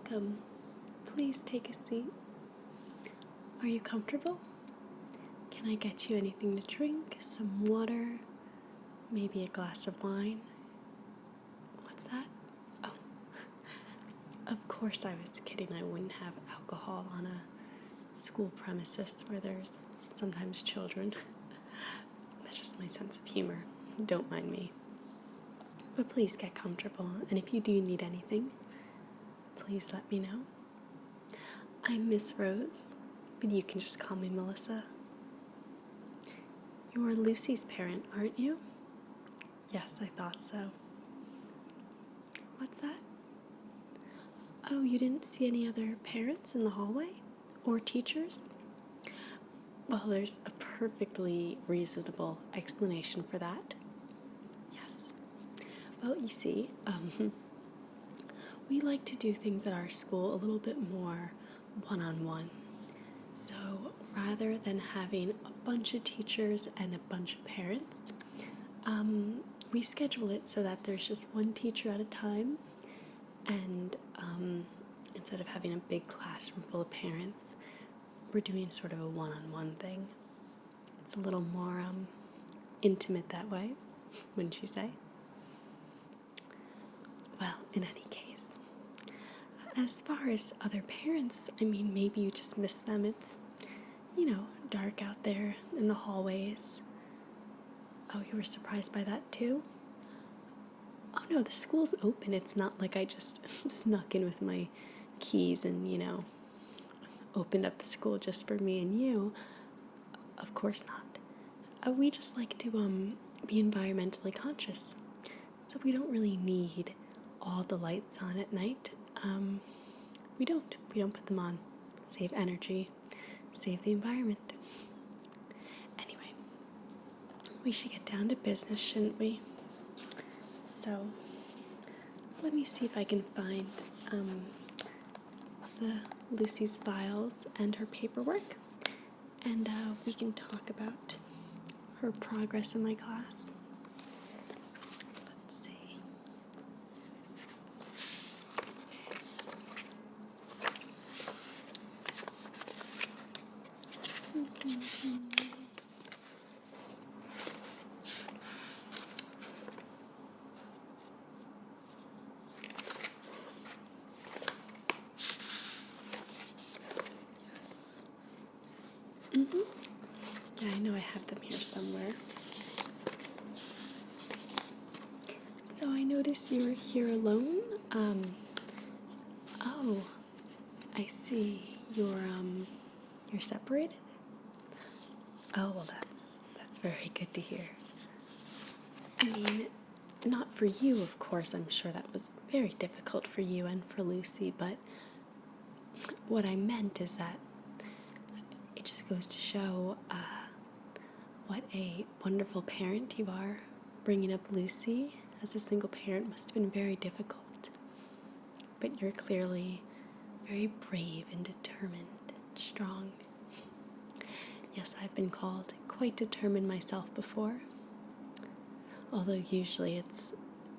Welcome. Please take a seat. Are you comfortable? Can I get you anything to drink? Some water? Maybe a glass of wine? What's that? Oh, of course I was kidding. I wouldn't have alcohol on a school premises where there's sometimes children. That's just my sense of humor. Don't mind me. But please get comfortable, and if you do need anything, please let me know. I'm Miss Rose, but you can just call me Melissa. You're Lucy's parent, aren't you? Yes, I thought so. What's that? Oh, you didn't see any other parents in the hallway? Or teachers? Well, there's a perfectly reasonable explanation for that. Yes. Well, you see, we like to do things at our school a little bit more one-on-one. So rather than having a bunch of teachers and a bunch of parents, we schedule it so that there's just one teacher at a time, and instead of having a big classroom full of parents, we're doing sort of a one-on-one thing. It's a little more intimate that way, wouldn't you say? Well, in any case, as far as other parents, I mean, maybe you just miss them. It's, dark out there in the hallways. Oh, you were surprised by that too? Oh no, the school's open. It's not like I just snuck in with my keys and, opened up the school just for me and you. Of course not. We just like to be environmentally conscious. So we don't really need all the lights on at night. We don't put them on. Save energy, save the environment. Anyway, we should get down to business, shouldn't we? So, let me see if I can find Lucy's files and her paperwork, and we can talk about her progress in my class. Let's see. Yeah, I know I have them here somewhere. So I noticed you were here alone. Oh, I see. You're separated? Oh, well, that's very good to hear. I mean, not for you, of course. I'm sure that was very difficult for you and for Lucy, but what I meant is that it just goes to show what a wonderful parent you are. Bringing up Lucy as a single parent must have been very difficult. But you're clearly very brave and determined and strong. Yes, I've been called quite determined myself before. Although usually it's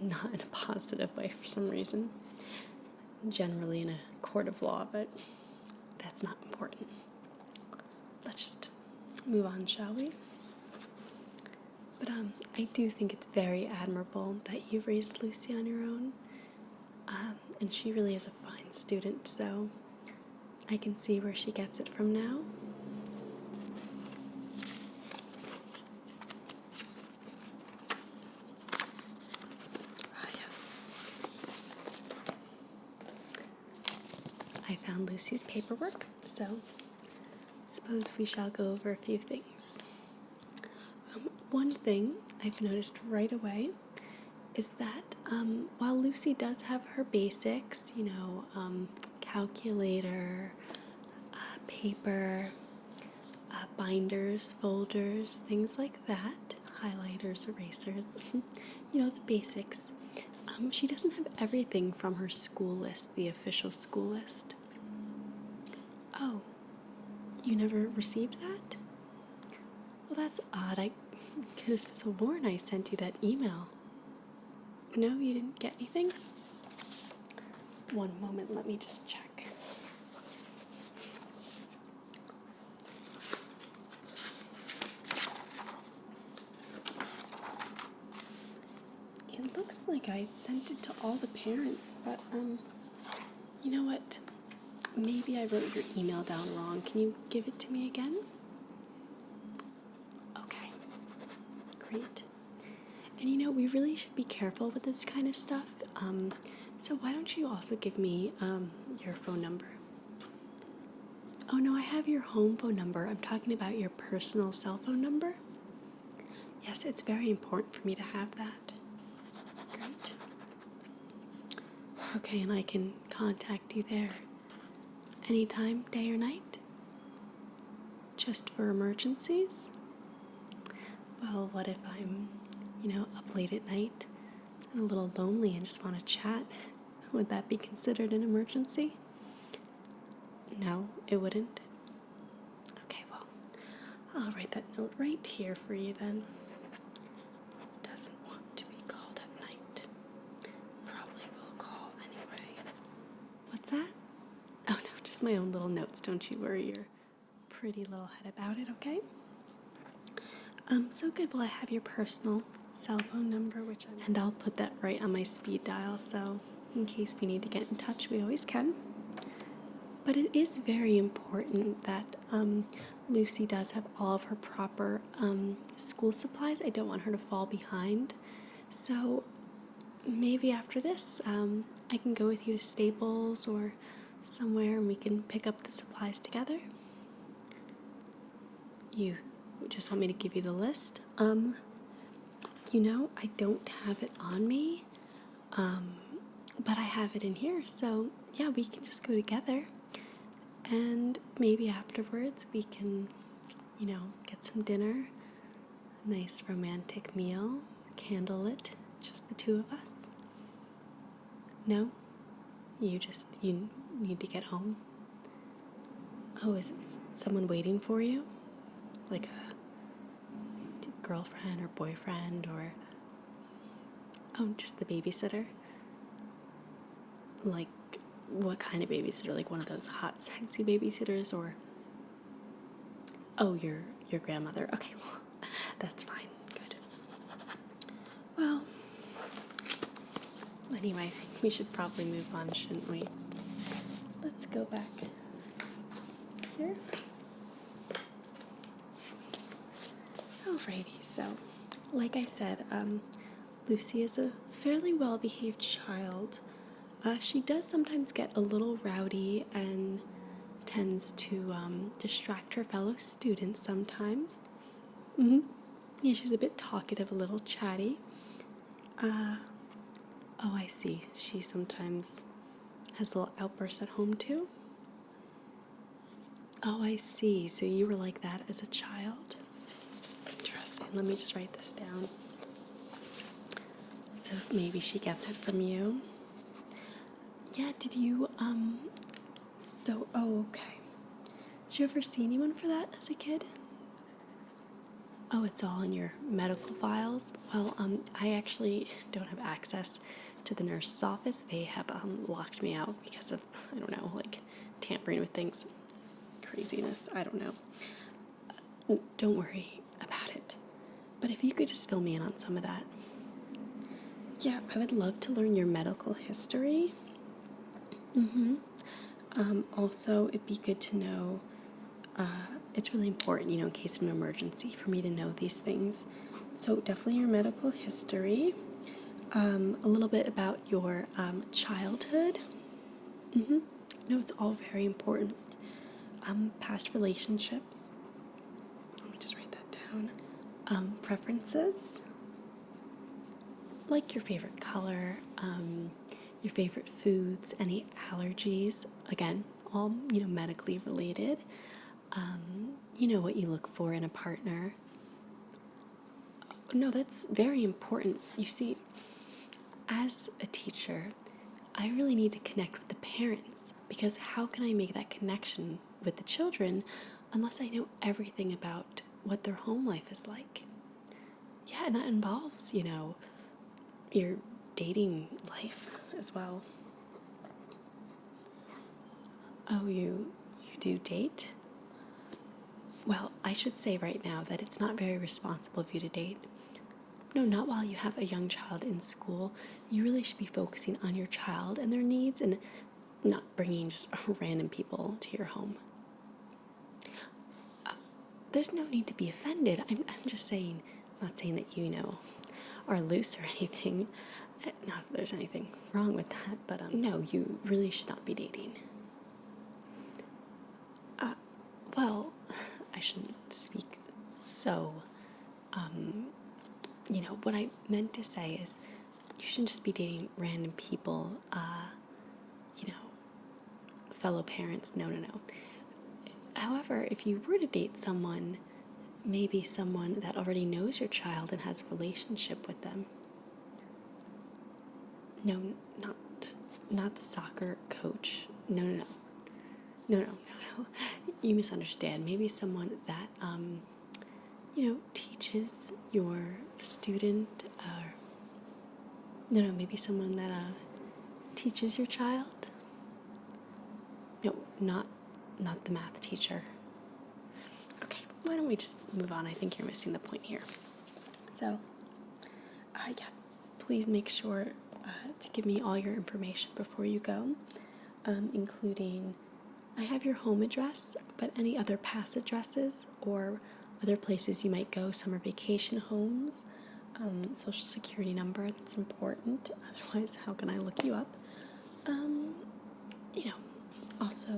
not in a positive way for some reason. Generally in a court of law, but that's not important. Let's just move on, shall we? But I do think it's very admirable that you've raised Lucy on your own. And she really is a fine student, so I can see where she gets it from now. Yes. I found Lucy's paperwork, so suppose we shall go over a few things. One thing I've noticed right away is that while Lucy does have her basics, calculator, paper, binders, folders, things like that, highlighters, erasers, the basics, she doesn't have everything from her school list, the official school list. Oh, you never received that? Well, that's odd. I could have sworn I sent you that email. No, you didn't get anything? One moment, let me just check. It looks like I sent it to all the parents, but, you know what? Maybe I wrote your email down wrong. Can you give it to me again? Okay, great. And you know, we really should be careful with this kind of stuff. So why don't you also give me your phone number? Oh no, I have your home phone number. I'm talking about your personal cell phone number. Yes, it's very important for me to have that. Great. Okay, and I can contact you there anytime, day or night? Just for emergencies? Well, what if I'm, up late at night and a little lonely and just want to chat? Would that be considered an emergency? No, it wouldn't. Okay, well, I'll write that note right here for you then. Doesn't want to be called at night. Probably will call anyway. What's that? Oh no, just my own little notes. Don't you worry your pretty little head about it, okay? So good. Well, I have your personal cell phone number, and I'll put that right on my speed dial, so in case we need to get in touch, we always can. But it is very important that Lucy does have all of her proper school supplies. I don't want her to fall behind. So maybe after this, I can go with you to Staples or somewhere and we can pick up the supplies together. You just want me to give you the list? I don't have it on me, but I have it in here. So yeah, we can just go together. And maybe afterwards we can, get some dinner, a nice romantic meal, candlelit, just the two of us. No? You need to get home? Oh, is someone waiting for you? Like a girlfriend or boyfriend or... Oh, just the babysitter? Like, what kind of babysitter? Like one of those hot, sexy babysitters or... Oh, your grandmother. Okay, well, that's fine. Good. Well, anyway, I think we should probably move on, shouldn't we? Let's go back here. Alrighty, so, like I said, Lucy is a fairly well-behaved child. She does sometimes get a little rowdy and tends to distract her fellow students sometimes. Yeah, she's a bit talkative, a little chatty. Oh, I see. She sometimes has little outbursts at home too? Oh, I see. So you were like that as a child? Interesting. Let me just write this down. So maybe she gets it from you. Yeah, did you, oh, okay. Did you ever see anyone for that as a kid? Oh, it's all in your medical files? Well, I actually don't have access to the nurse's office. They have, locked me out because of, I don't know, like, tampering with things. Craziness, I don't know. Don't worry about it. But if you could just fill me in on some of that. Yeah, I would love to learn your medical history. Also, it'd be good to know, it's really important, in case of an emergency, for me to know these things. So definitely your medical history, a little bit about your childhood. No, it's all very important. Past relationships. Let me just write that down. Preferences. Like your favorite color, your favorite foods, any allergies, again, all, medically related. What you look for in a partner. No, that's very important. You see, as a teacher, I really need to connect with the parents because how can I make that connection with the children unless I know everything about what their home life is like? Yeah, and that involves, your dating life as well. Oh, you do date? Well, I should say right now that it's not very responsible of you to date. No, not while you have a young child in school. You really should be focusing on your child and their needs and not bringing just random people to your home. There's no need to be offended. I'm just saying, not saying that are loose or anything. Not that there's anything wrong with that, but no, you really should not be dating. Well, I shouldn't speak so. What I meant to say is you shouldn't just be dating random people, fellow parents. No. However, if you were to date someone, maybe someone that already knows your child and has a relationship with them. No, not the soccer coach. No. You misunderstand. Maybe someone that, teaches your student, maybe someone that, teaches your child. No, not the math teacher. Okay, why don't we just move on? I think you're missing the point here. So, please make sure to give me all your information before you go, including, I have your home address, but any other past addresses or other places you might go, summer vacation homes, social security number, that's important. Otherwise, how can I look you up? Also,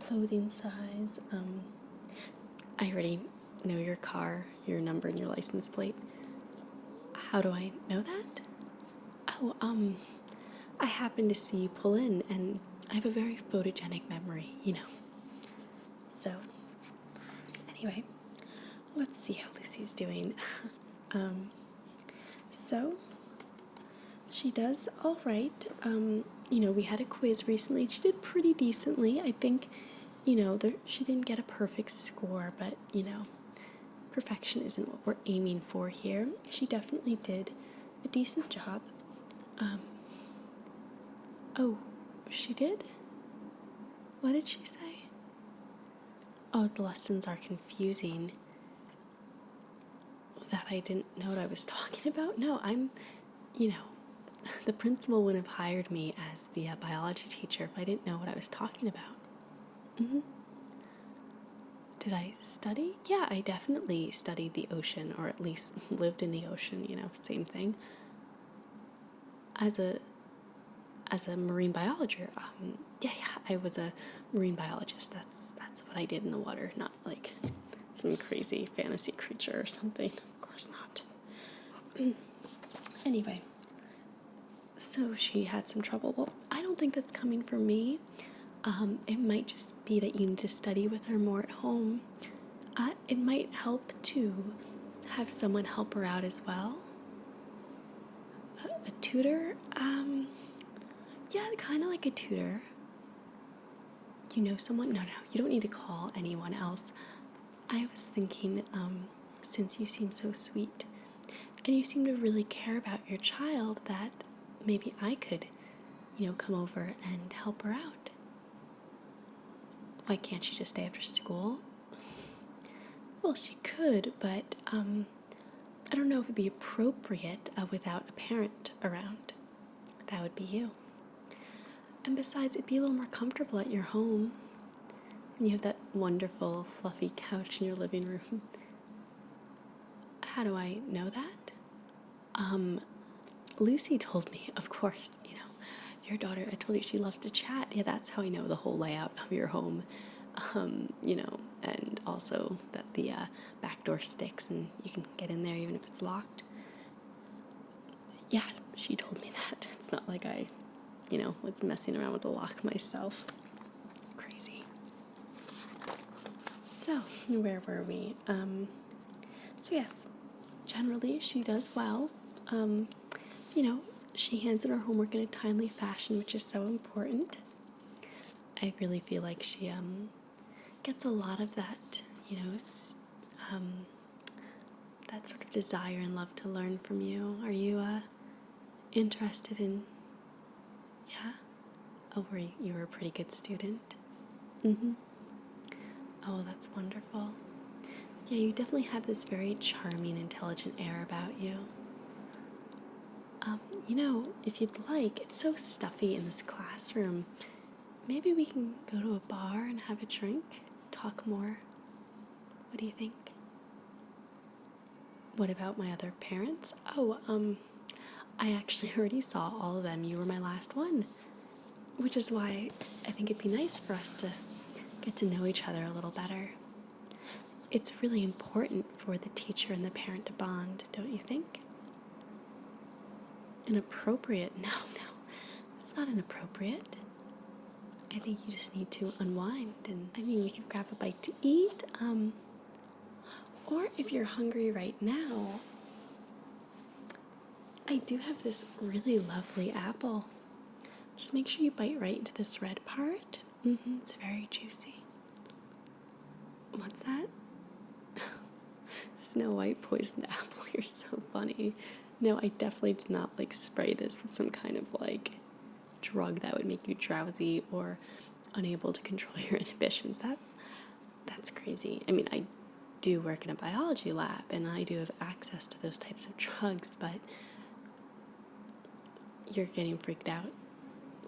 clothing size. I already know your car, your number, and your license plate. How do I know that? Oh, I happened to see you pull in, and I have a very photogenic memory, So, anyway, let's see how Lucy's doing. So, she does all right. We had a quiz recently. She did pretty decently. I think, she didn't get a perfect score, but, perfection isn't what we're aiming for here. She definitely did a decent job. Oh, she did? What did she say? Oh, the lessons are confusing. That I didn't know what I was talking about? No, the principal wouldn't have hired me as the biology teacher if I didn't know what I was talking about. Mm-hmm. Did I study? Yeah, I definitely studied the ocean, or at least lived in the ocean, same thing. As a marine biologist, I was a marine biologist. That's what I did in the water, not like some crazy fantasy creature or something. Of course not. Anyway, so she had some trouble. Well, I don't think that's coming from me. It might just be that you need to study with her more at home. It might help to have someone help her out as well. A tutor? Yeah, kind of like a tutor. You know someone? No, you don't need to call anyone else. I was thinking, since you seem so sweet, and you seem to really care about your child, that maybe I could, come over and help her out. Why can't she just stay after school? Well, she could, but I don't know if it'd be appropriate without a parent around. That would be you. And besides, it'd be a little more comfortable at your home. And you have that wonderful, fluffy couch in your living room. How do I know that? Lucy told me, of course, your daughter, I told you she loves to chat. Yeah, that's how I know the whole layout of your home. And also that the back door sticks and you can get in there even if it's locked. Yeah, she told me that. It's not like I, was messing around with the lock myself. Crazy. So, where were we? So yes, generally she does well. She hands in her homework in a timely fashion, which is so important. I really feel like she gets a lot of that, that sort of desire and love to learn from you. Are you interested in, yeah? Oh, you were a pretty good student? Mm-hmm. Oh, that's wonderful. Yeah, you definitely have this very charming, intelligent air about you. If you'd like, it's so stuffy in this classroom. Maybe we can go to a bar and have a drink, talk more. What do you think? What about my other parents? Oh, I actually already saw all of them. You were my last one. Which is why I think it'd be nice for us to get to know each other a little better. It's really important for the teacher and the parent to bond, don't you think? Inappropriate? No, that's not inappropriate. I think you just need to unwind, and we can grab a bite to eat, or if you're hungry right now, I do have this really lovely apple. Just make sure you bite right into this red part. It's very juicy. What's that? Snow White poisoned apple. You're so funny. No, I definitely did not spray this with some kind of drug that would make you drowsy or unable to control your inhibitions. That's crazy. I do work in a biology lab and I do have access to those types of drugs, but you're getting freaked out.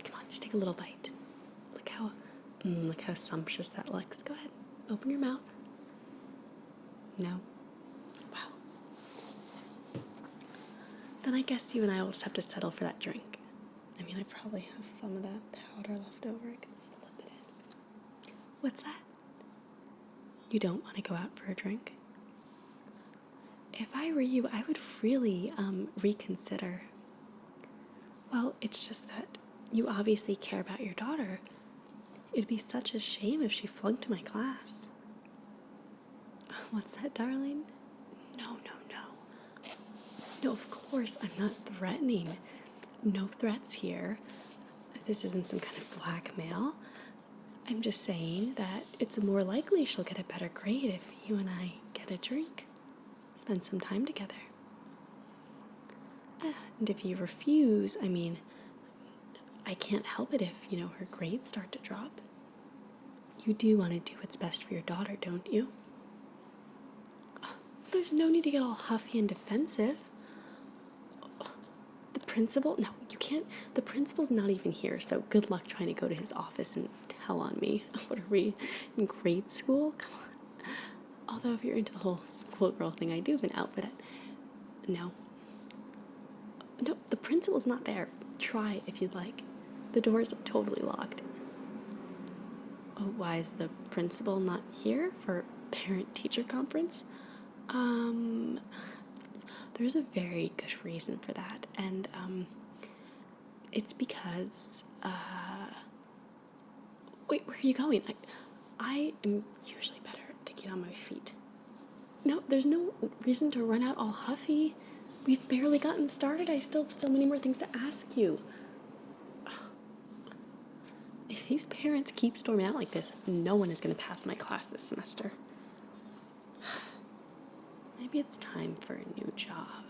Come on, just take a little bite. Look how sumptuous that looks. Go ahead, open your mouth. No? Wow. Then I guess you and I will just have to settle for that drink. I probably have some of that powder left over. I can slip it in. What's that? You don't want to go out for a drink? If I were you, I would really reconsider. Well, it's just that you obviously care about your daughter. It'd be such a shame if she flunked my class. What's that, darling? No. No, of course, I'm not threatening. No threats here. This isn't some kind of blackmail. I'm just saying that it's more likely she'll get a better grade if you and I get a drink. Spend some time together. And if you refuse, I can't help it if, her grades start to drop. You do want to do what's best for your daughter, don't you? There's no need to get all huffy and defensive. The principal? No, you can't. The principal's not even here, so good luck trying to go to his office and tell on me. What are we, in grade school? Come on. Although if you're into the whole schoolgirl thing, I do have an outfit. No, the principal's not there. Try if you'd like. The door's totally locked. Oh, why is the principal not here for parent-teacher conference? There's a very good reason for that, and it's because wait, where are you going? I am usually better at thinking on my feet. No, there's no reason to run out all huffy. We've barely gotten started. I still have so many more things to ask you. If these parents keep storming out like this, no one is going to pass my class this semester. Maybe it's time for a new job.